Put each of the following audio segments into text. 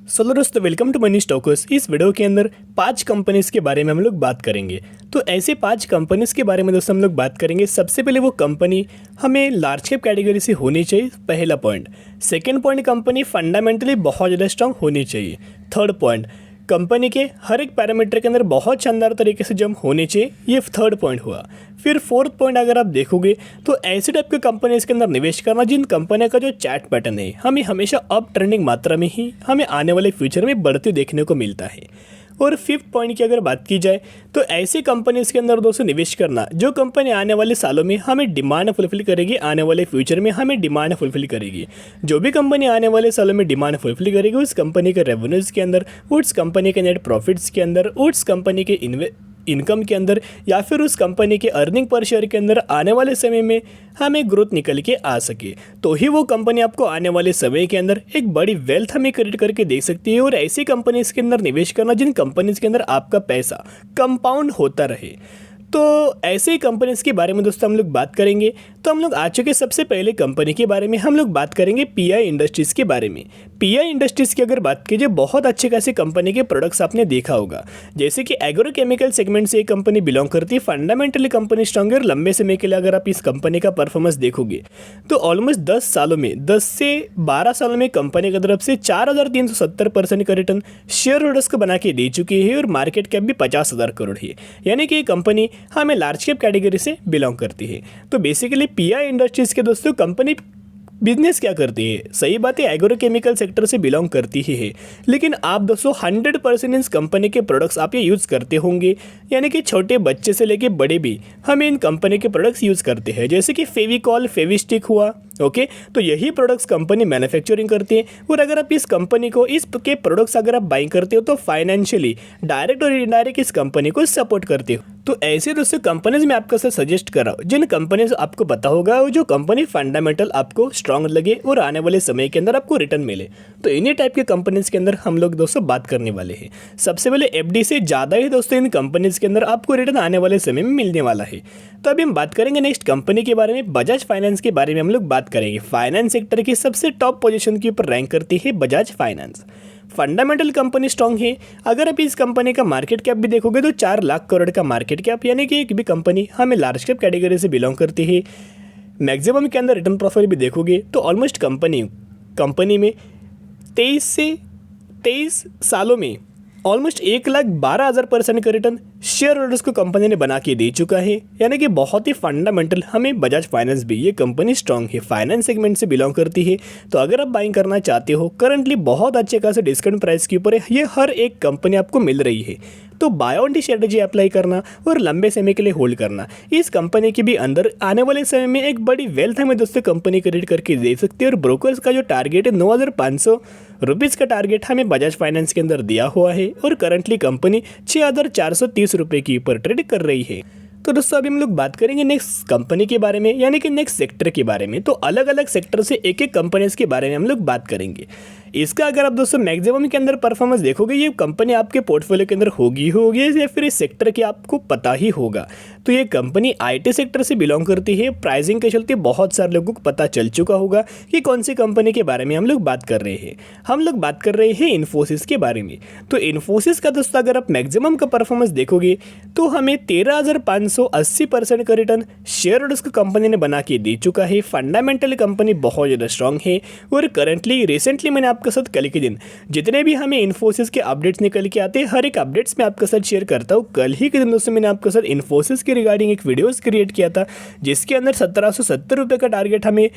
चलो दोस्तों, welcome to money stalkers. इस वीडियो के अंदर 5 कंपनीज के बारे में हम लोग बात करेंगे। तो ऐसे 5 कंपनीज के बारे में दोस्तों हम लोग बात करेंगे। सबसे पहले वो कंपनी हमें लार्ज कैप कैटेगरी से होनी चाहिए, पहला point. Second point, company fundamentally बहुत ज़्यादा स्ट्रांग होनी चाहिए। थर्ड पॉइंट, कंपनी के हर एक पैरामीटर के अंदर बहुत शानदार तरीके से जंप होने चाहिए, ये थर्ड पॉइंट हुआ। फिर फोर्थ पॉइंट अगर आप देखोगे तो ऐसे टाइप के कंपनीज के अंदर निवेश करना जिन कंपनी का जो चार्ट पैटर्न है हमें हमेशा अप ट्रेंडिंग मात्रा में ही हमें आने वाले फ्यूचर में बढ़ते देखने को मिलता है। और फिफ्थ पॉइंट की अगर बात की जाए तो ऐसे कंपनीज के अंदर दोस्तों निवेश करना जो कंपनी आने वाले सालों में हमें डिमांड फुलफिल करेगी, आने वाले फ्यूचर में हमें डिमांड फुलफिल करेगी। जो भी कंपनी आने वाले सालों में डिमांड फुलफिल करेगी उस कंपनी के रेवेन्यूज़ के अंदर, उस कंपनी के नेट प्रॉफिट्स के अंदर, उस कंपनी के इनकम के अंदर या फिर उस कंपनी के अर्निंग पर शेयर के अंदर आने वाले समय में हमें ग्रोथ निकल के आ सके, तो ही वो कंपनी आपको आने वाले समय के अंदर एक बड़ी वेल्थ हमें क्रिएट करके दे सकती है। और ऐसी कंपनीज के अंदर निवेश करना जिन कंपनीज के अंदर आपका पैसा कंपाउंड होता रहे। तो ऐसे ही कंपनीज के बारे में दोस्तों हम लोग बात करेंगे। तो हम लोग आ चुके सबसे पहले कंपनी के बारे में हम लोग बात करेंगे पीआई इंडस्ट्रीज़ के बारे में। पीआई इंडस्ट्रीज़ की अगर बात कीजिए, बहुत अच्छे खासे कंपनी के प्रोडक्ट्स आपने देखा होगा, जैसे कि एग्रोकेमिकल सेगमेंट से एक कंपनी बिलोंग करती है। फंडामेंटली कंपनी स्ट्रॉन्ग है और लंबे समय के लिए अगर आप इस कंपनी का परफॉर्मेंस देखोगे तो ऑलमोस्ट 10 सालों में 10 से 12 सालों में कंपनी की तरफ से 4,370% का रिटर्न शेयर होल्डर्स को बना के दे चुकी है और मार्केट कैप भी 50,000 करोड़ है, यानी कि ये कंपनी हमें लार्ज कैप कैटेगरी से बिलोंग करती है। तो बेसिकली पीआई इंडस्ट्रीज़ के दोस्तों कंपनी बिजनेस क्या करती है, सही बात है एग्रोकेमिकल सेक्टर से बिलोंग करती ही है, लेकिन आप दोस्तों 100% इस कंपनी के प्रोडक्ट्स आप ये यूज़ करते होंगे, यानी कि छोटे बच्चे से लेके बड़े भी हमें इन कंपनी के प्रोडक्ट्स यूज़ करते हैं। जैसे कि फेविकॉल, फेविस्टिक हुआ, ओके, तो यही प्रोडक्ट्स कंपनी मैन्युफैक्चरिंग करती है। और अगर आप इस कंपनी को इसके प्रोडक्ट्स अगर आप बाइंग करते हो तो फाइनेंशियली डायरेक्ट और इनडायरेक्ट इस कंपनी को सपोर्ट करते हो। तो ऐसे दोस्तों कंपनीज में आपको सजेस्ट कर रहा हूँ जिन कंपनीज आपको पता होगा और जो कंपनी फंडामेंटल आपको स्ट्रांग लगे और आने वाले समय के अंदर आपको रिटर्न मिले, तो इन्हीं टाइप के कंपनीज के अंदर हम लोग दोस्तों बात करने वाले हैं। सबसे पहले एफडी से ज़्यादा ही दोस्तों इन कंपनीज के अंदर आपको रिटर्न आने वाले समय में मिलने वाला है। तो अभी हम बात करेंगे नेक्स्ट कंपनी के बारे में, बजाज फाइनेंस के बारे में हम लोग बात करेंगे। फाइनेंस सेक्टर की सबसे टॉप पोजीशन के ऊपर रैंक करती है Bajaj finance. Fundamental company strong है। अगर आप इस कंपनी का मार्केट कैप भी देखोगे तो 4 लाख करोड़ का मार्केट कैप, यानी कि एक भी कंपनी हमें लार्ज कैप कैटेगरी से बिलोंग करती है। मैक्सिमम के अंदर रिटर्न प्रोफाइल भी देखोगे तो ऑलमोस्ट कंपनी में 23 सालों में ऑलमोस्ट 1,12,000% का रिटर्न शेयर होल्डर्स को कंपनी ने बना के दे चुका है, यानी कि बहुत ही फंडामेंटल हमें बजाज फाइनेंस भी ये कंपनी स्ट्रांग है, फाइनेंस सेगमेंट से बिलोंग करती है। तो अगर आप बाइंग करना चाहते हो, करंटली बहुत अच्छे खासे डिस्काउंट प्राइस के ऊपर ये हर एक कंपनी आपको मिल रही है, तो by on the strategy apply करना और लंबे समय के लिए होल्ड करना इस कंपनी के भी अंदर आने वाले समय में एक बड़ी वेल्थ हमें दोस्तों कंपनी क्रिएट करके दे सकती है। और ब्रोकर्स का जो टारगेट है 9,500 रुपीज़ का टारगेट हमें बजाज फाइनेंस के अंदर दिया हुआ है और करंटली कंपनी 6,430 रुपये की ऊपर ट्रेड कर रही है। तो दोस्तों अभी हम लोग बात करेंगे नेक्स्ट कंपनी के बारे में, यानी कि नेक्स्ट सेक्टर के बारे में। तो अलग अलग सेक्टर से एक एक कंपनीज के बारे में हम लोग बात करेंगे। इसका अगर आप दोस्तों मैक्सिमम के अंदर परफॉर्मेंस देखोगे, ये कंपनी आपके पोर्टफोलियो के अंदर होगी या फिर इस सेक्टर के आपको पता ही होगा। तो ये कंपनी आईटी सेक्टर से बिलोंग करती है। प्राइसिंग के चलते बहुत सारे लोगों को पता चल चुका होगा कि कौन सी कंपनी के बारे में हम लोग बात कर रहे हैं। हम लोग बात कर रहे हैं इन्फोसिस के बारे में। तो इन्फोसिस का दोस्तों अगर आप मैक्सिमम का परफॉर्मेंस देखोगे तो हमें 13,580% का रिटर्न शेयर होल्डर्स को कंपनी ने बना के दे चुका है। फंडामेंटली कंपनी बहुत ज़्यादा स्ट्रांग है और करंटली रिसेंटली मैंने आपके साथ कल के दिन जितने भी हमें इन्फोसिस के अपडेट्स निकल के आते हैं, हर एक अपडेट्स में आपके साथ शेयर करता हूँ। कल ही के दिन दोस्तों मैंने आपके साथ इन्फोसिस के रिगार्डिंग एक वीडियोस क्रिएट किया था, जिसके अंदर 1,770 रुपये का टारगेट हमें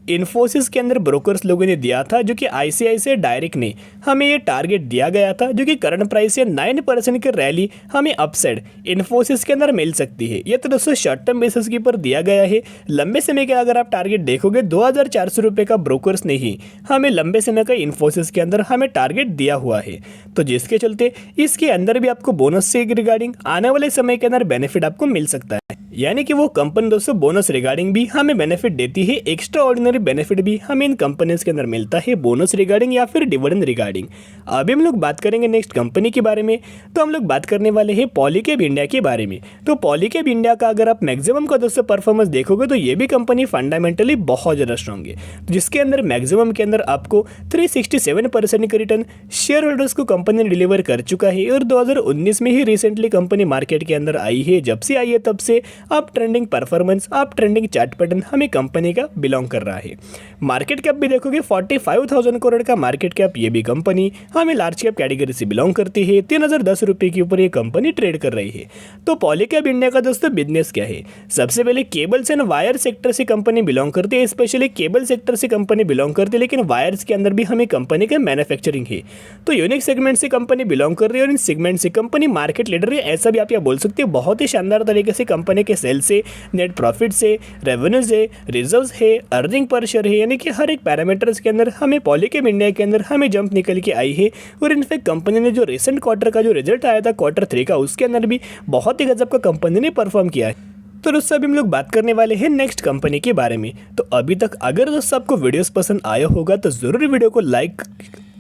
इन्फोसिस के अंदर ब्रोकर्स लोगों ने दिया था, जो कि आईसीआईसीआई डायरेक्ट ने हमें ये टारगेट दिया गया था, जो कि करंट प्राइस से 9% की रैली हमें अपसाइड इन्फोसिस के अंदर मिल सकती है। ये तो दोस्तों शॉर्ट टर्म बेसिस के ऊपर दिया गया है। लंबे समय का अगर आप टारगेट देखोगे 2,400 रुपये का ब्रोकर्स ने ही हमें लंबे समय का इन्फोसिस के अंदर हमें टारगेट दिया हुआ है। तो जिसके चलते इसके अंदर भी आपको बोनस से रिगार्डिंग आने वाले समय के अंदर बेनिफिट आपको मिल सकता है। यानी कि वो कंपनी दोस्तों बोनस रिगार्डिंग भी हमें बेनिफिट देती है, एक्स्ट्रा ऑर्डिनरी बेनिफिट भी हमें इन कंपनीज के अंदर मिलता है बोनस रिगार्डिंग या फिर डिविडेंड रिगार्डिंग। अभी हम लोग बात करेंगे नेक्स्ट कंपनी के बारे में, तो हम लोग बात करने वाले हैं पॉलीकैब इंडिया के बारे में। तो पॉलीकैब इंडिया का अगर आप मैक्सिमम का दोस्तों परफॉर्मेंस देखोगे तो ये भी कंपनी फंडामेंटली बहुत ज़्यादा स्ट्रॉन्ग है, जिसके अंदर मैक्सिमम के अंदर आपको 367% की रिटर्न शेयर होल्डर्स को कंपनी ने डिलीवर कर चुका है। और 2019 में ही रिसेंटली कंपनी मार्केट के अंदर आई है, जब से आई है तब से आप ट्रेंडिंग परफॉर्मेंस, आप ट्रेंडिंग चार्ट पैटर्न हमें कंपनी का बिलोंग कर रहा है। मार्केट कैप भी देखोगे 45,000 करोड़ का मार्केट कैप, ये भी कंपनी हमें लार्ज कैप कैटेगरी से बिलोंग करती है। 3,010 रुपये के ऊपर ये कंपनी ट्रेड कर रही है। तो पॉलीकैब इंडिया का दोस्तों बिजनेस क्या है? सबसे पहले केबल्स एंड वायर सेक्टर से कंपनी बिलोंग करती है, स्पेशली केबल सेक्टर से कंपनी बिलोंग करती है, लेकिन वायर्स के अंदर भी हमें कंपनी का मैन्युफैक्चरिंग है। तो यूनिक सेगमेंट से कंपनी बिलोंग कर रही है और इन सेगमेंट से कंपनी मार्केट लीडर है, ऐसा भी आप यहाँ बोल सकते हो। बहुत ही शानदार तरीके से कंपनी के सेल से, नेट प्रॉफिट से, रेवेन्यूज है, रिजर्व्स है, अर्निंग पर शेयर है, यानी कि हर एक पैरामीटर्स के अंदर हमें पॉलीकैब इंडिया के अंदर हमें जंप निकल के आई है। और इनफैक्ट कंपनी ने जो रिसेंट क्वार्टर का जो रिजल्ट आया था Q3 का, उसके अंदर भी बहुत ही गजब का कंपनी ने परफॉर्म किया है। तो दोस्तों अभी हम लोग बात करने वाले हैं नेक्स्ट कंपनी के बारे में। तो अभी तक अगर दोस्तों आपको वीडियोस पसंद आया होगा तो ज़रूर वीडियो को लाइक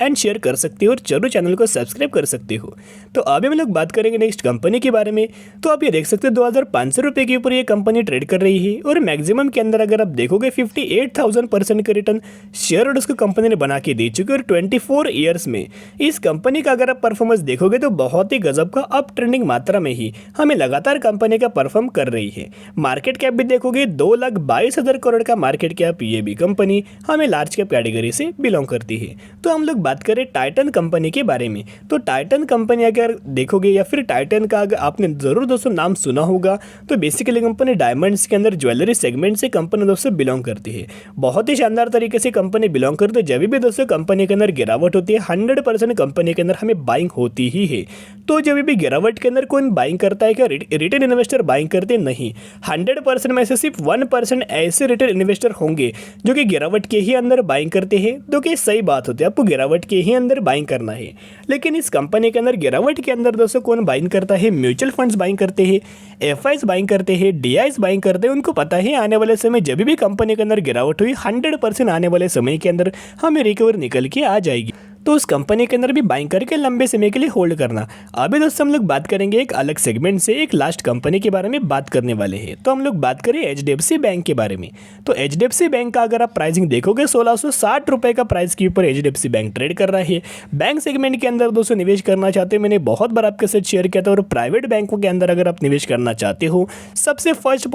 एंड शेयर कर सकते हो और जरूर चैनल को सब्सक्राइब कर सकते हो। तो अभी हम लोग बात करेंगे नेक्स्ट कंपनी के बारे में। तो आप ये देख सकते हो 2,500 रुपये के ऊपर ये कंपनी ट्रेड कर रही है और मैक्सिमम के अंदर अगर आप देखोगे 58,000% का रिटर्न शेयर होल्डर्स को कंपनी ने बना के दे चुकी है। और 24 ईयर्स में इस कंपनी का अगर आप परफॉर्मेंस देखोगे तो बहुत ही गजब का अप ट्रेंडिंग मात्रा में ही हमें लगातार कंपनी का परफॉर्म कर रही है। मार्केट कैप भी देखोगे 2,22,000 करोड़ का मार्केट कैप, ये भी कंपनी हमें लार्ज कैप कैटेगरी से बिलोंग करती है। तो हम लोग बात करें टाइटन कंपनी के बारे में। तो टाइटन कंपनी अगर देखोगे या फिर टाइटन का अगर आपने जरूर दोस्तों नाम सुना होगा, तो बेसिकली कंपनी डायमंड्स के अंदर ज्वेलरी सेगमेंट से कंपनी दोस्तों बिलोंग करती है। बहुत ही शानदार तरीके से कंपनी बिलोंग करती है। जब भी दोस्तों कंपनी के अंदर गिरावट होती है 100% कंपनी के अंदर हमें बाइंग होती ही है। तो जब भी गिरावट के अंदर कौन बाइंग करता है? क्या रिटेल इन्वेस्टर बाइंग करते? नहीं, 100% में से सिर्फ 1% ऐसे रिटेल इन्वेस्टर होंगे जो कि गिरावट के ही अंदर बाइंग करते हैं। तो कि सही बात होती है, आपको गिरावट के ही अंदर बाइंग करना है। लेकिन इस कंपनी के अंदर गिरावट के अंदर दोस्तों कौन बाइंग करता है? म्यूचुअल फंड्स बाइंग करते हैं, एफआईज बाइंग करते हैं, डीआईज बाइंग करते हैं। उनको पता है आने वाले समय जब भी कंपनी के अंदर गिरावट हुई 100% आने वाले समय के अंदर हमें रिकवर निकल के आ जाएगी। तो उस कंपनी के अंदर भी बाइंग करके लंबे समय के लिए होल्ड करना। अभी दोस्तों हम लोग बात करेंगे एक अलग सेगमेंट से, एक लास्ट कंपनी के बारे में बात करने वाले हैं। तो हम लोग बात करें HDFC बैंक के बारे में। तो HDFC बैंक का अगर आप प्राइसिंग देखोगे 1,660 रुपये का प्राइस के ऊपर HDFC बैंक ट्रेड कर रहा है। बैंक सेगमेंट के अंदर दोस्तों निवेश करना चाहते हो, मैंने बहुत बार आपके साथ शेयर किया था। और प्राइवेट बैंकों के अंदर अगर आप निवेश करना चाहते हो, सबसे फर्स्ट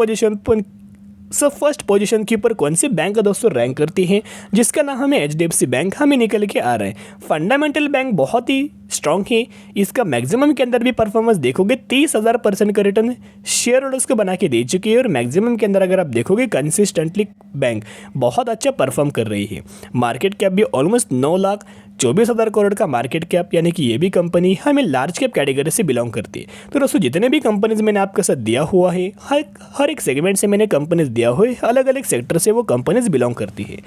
पोजीशन के ऊपर कौन सी बैंक दोस्तों रैंक करती है? जिसका नाम हमें HDFC बैंक हमें निकल के आ रहा है। फंडामेंटल बैंक बहुत ही स्ट्रॉन्ग है। इसका मैक्सिमम के अंदर भी परफॉर्मेंस देखोगे 30,000% का रिटर्न शेयर होल्डर्स को बना के दे चुकी है। और मैक्सिमम के अंदर अगर आप देखोगे कंसिस्टेंटली बैंक बहुत अच्छा परफॉर्म कर रही है। मार्केट कैप भी ऑलमोस्ट 9,24,000 करोड़ का मार्केट कैप, यानी कि ये भी कंपनी हमें लार्ज कैप कैटेगरी से बिलोंग करती है। तो दोस्तों जितने भी कंपनीज मैंने आपके साथ दिया हुआ है, हर एक सेगमेंट से मैंने कंपनीज दिया हुआ है, अलग अलग सेक्टर से वो कंपनीज बिलोंग करती है।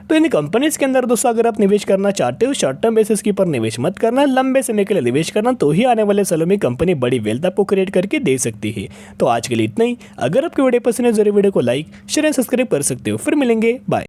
तो इन कंपनीज के अंदर दोस्तों अगर आप निवेश करना चाहते हो, शॉर्ट टर्म बेसिस के ऊपर निवेश मत करना, लंबे समय के लिए निवेश करना, तो ही आने वाले सालों में कंपनी बड़ी वेल्थ आपको क्रिएट करके दे सकती है। तो आज के लिए इतना ही। अगर आपको वीडियो पसंद है जरूर वीडियो को लाइक, शेयर एंड सब्सक्राइब कर सकते हो। फिर मिलेंगे, बाय।